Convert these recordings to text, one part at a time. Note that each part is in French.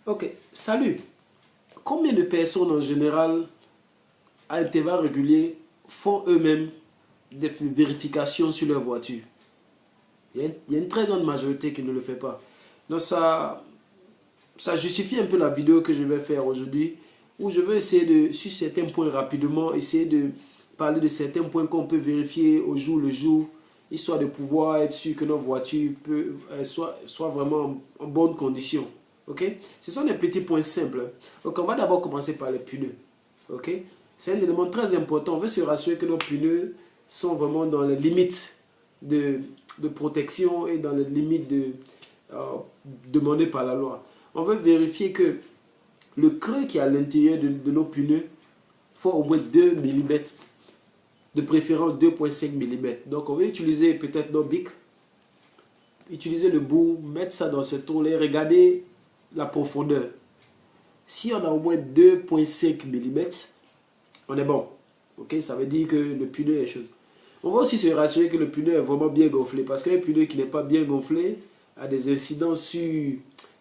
Ok, salut. Combien de personnes en général, à intervalles réguliers, font eux-mêmes des vérifications sur leur voiture? Il y a une très grande majorité qui ne le fait pas. Donc ça justifie un peu la vidéo que je vais faire aujourd'hui, où je vais essayer de, sur certains points rapidement, essayer de parler de certains points qu'on peut vérifier au jour le jour, histoire de pouvoir être sûr que notre voiture soit vraiment en bonne condition. Ok? Ce sont des petits points simples. Donc on va d'abord commencer par les pneus. Ok? C'est un élément très important. On veut se rassurer que nos pneus sont vraiment dans les limites de protection et dans les limites demandées par la loi. On veut vérifier que le creux qui est à l'intérieur de nos pneus faut au moins 2 mm, de préférence 2,5 mm. Donc on va utiliser peut-être nos bics, utiliser le bout, mettre ça dans ce trou-là et regarder la profondeur. Si on a au moins 2,5 mm, on est bon. Ok, ça veut dire que le pneu est chaud. On va aussi se rassurer que le pneu est vraiment bien gonflé, parce qu'un pneu qui n'est pas bien gonflé a des incidences sur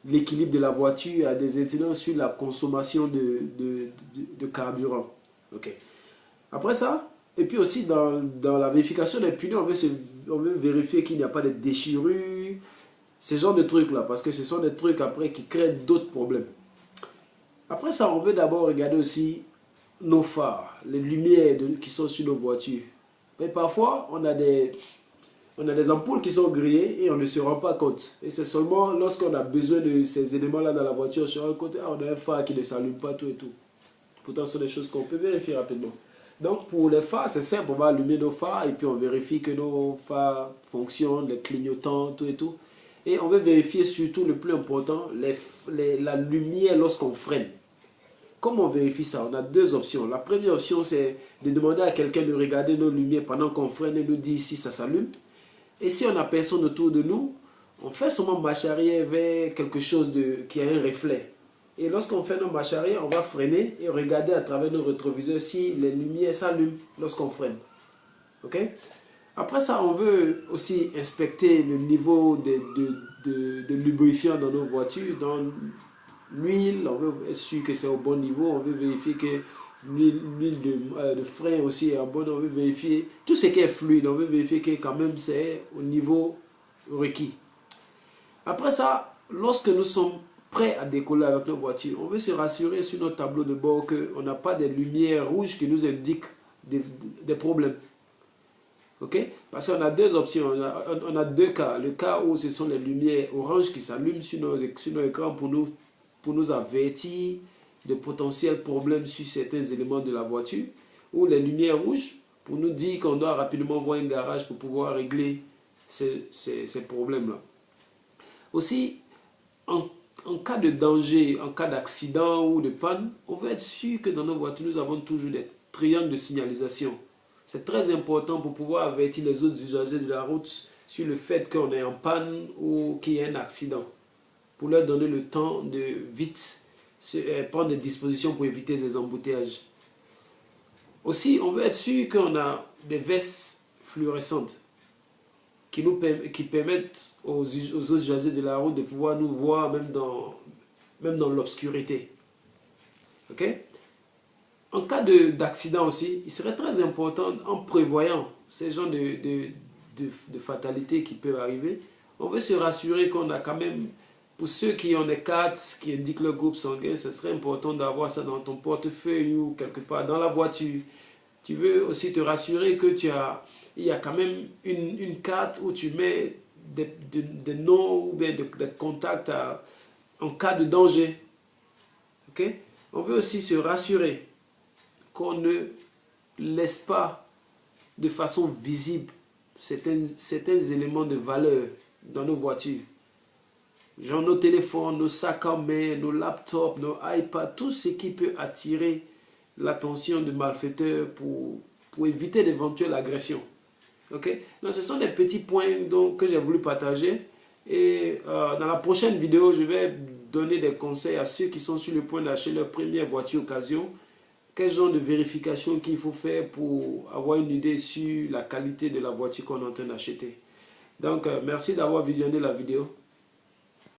l'équilibre de la voiture, a des incidences sur la consommation de carburant. Ok. Après ça, et puis aussi dans la vérification des pneus, on veut vérifier qu'il n'y a pas de déchirures, ce genre de trucs là, parce que ce sont des trucs après qui créent d'autres problèmes. Après ça, on veut d'abord regarder aussi nos phares, les lumières qui sont sur nos voitures. Mais parfois, on a des ampoules qui sont grillées et on ne se rend pas compte. Et c'est seulement lorsqu'on a besoin de ces éléments-là dans la voiture, sur un côté, on a un phare qui ne s'allume pas, tout et tout. Pourtant, ce sont des choses qu'on peut vérifier rapidement. Donc, pour les phares, c'est simple, on va allumer nos phares et puis on vérifie que nos phares fonctionnent, les clignotants, tout et tout. Et on veut vérifier surtout, le plus important, la lumière lorsqu'on freine. Comment on vérifie ça? On a deux options. La première option, c'est de demander à quelqu'un de regarder nos lumières pendant qu'on freine et nous dire si ça s'allume. Et si on n'a personne autour de nous, on fait seulement marche arrière vers quelque chose qui a un reflet. Et lorsqu'on fait nos marches arrière, on va freiner et regarder à travers nos rétroviseurs si les lumières s'allument lorsqu'on freine. Ok? Après ça, on veut aussi inspecter le niveau de lubrifiant dans nos voitures, dans l'huile. On veut être sûr que c'est au bon niveau. On veut vérifier que l'huile de frein aussi est en bonne. On veut vérifier tout ce qui est fluide. On veut vérifier que quand même c'est au niveau requis. Après ça, lorsque nous sommes prêts à décoller avec nos voitures, on veut se rassurer sur notre tableau de bord qu'on n'a pas des lumières rouges qui nous indiquent des problèmes. Ok? Parce qu'on a deux options, on a deux cas. Le cas où ce sont les lumières oranges qui s'allument sur nos écrans pour nous avertir de potentiels problèmes sur certains éléments de la voiture, ou les lumières rouges pour nous dire qu'on doit rapidement voir un garage pour pouvoir régler ces problèmes-là. Aussi, en cas de danger, en cas d'accident ou de panne, on veut être sûr que dans nos voitures, nous avons toujours des triangles de signalisation. C'est très important pour pouvoir avertir les autres usagers de la route sur le fait qu'on est en panne ou qu'il y a un accident. Pour leur donner le temps de vite prendre des dispositions pour éviter les embouteillages. Aussi, on veut être sûr qu'on a des vestes fluorescentes qui permettent aux autres usagers de la route de pouvoir nous voir même dans l'obscurité. Ok? En cas d'accident aussi, il serait très important, en prévoyant ces genres de fatalités qui peuvent arriver, on veut se rassurer qu'on a quand même, pour ceux qui ont des cartes qui indiquent le groupe sanguin, ce serait important d'avoir ça dans ton portefeuille ou quelque part dans la voiture. Tu veux aussi te rassurer que il y a quand même une carte où tu mets des noms ou bien des contacts en cas de danger. Okay? On veut aussi se rassurer qu'on ne laisse pas de façon visible certains éléments de valeur dans nos voitures. Genre nos téléphones, nos sacs en main, nos laptops, nos iPads, tout ce qui peut attirer l'attention de malfaiteurs pour éviter d'éventuelles agressions. Okay? Donc ce sont des petits points que j'ai voulu partager. Et dans la prochaine vidéo, je vais donner des conseils à ceux qui sont sur le point d'acheter leur première voiture occasion. Quel genre de vérification qu'il faut faire pour avoir une idée sur la qualité de la voiture qu'on est en train d'acheter. Donc merci d'avoir visionné la vidéo.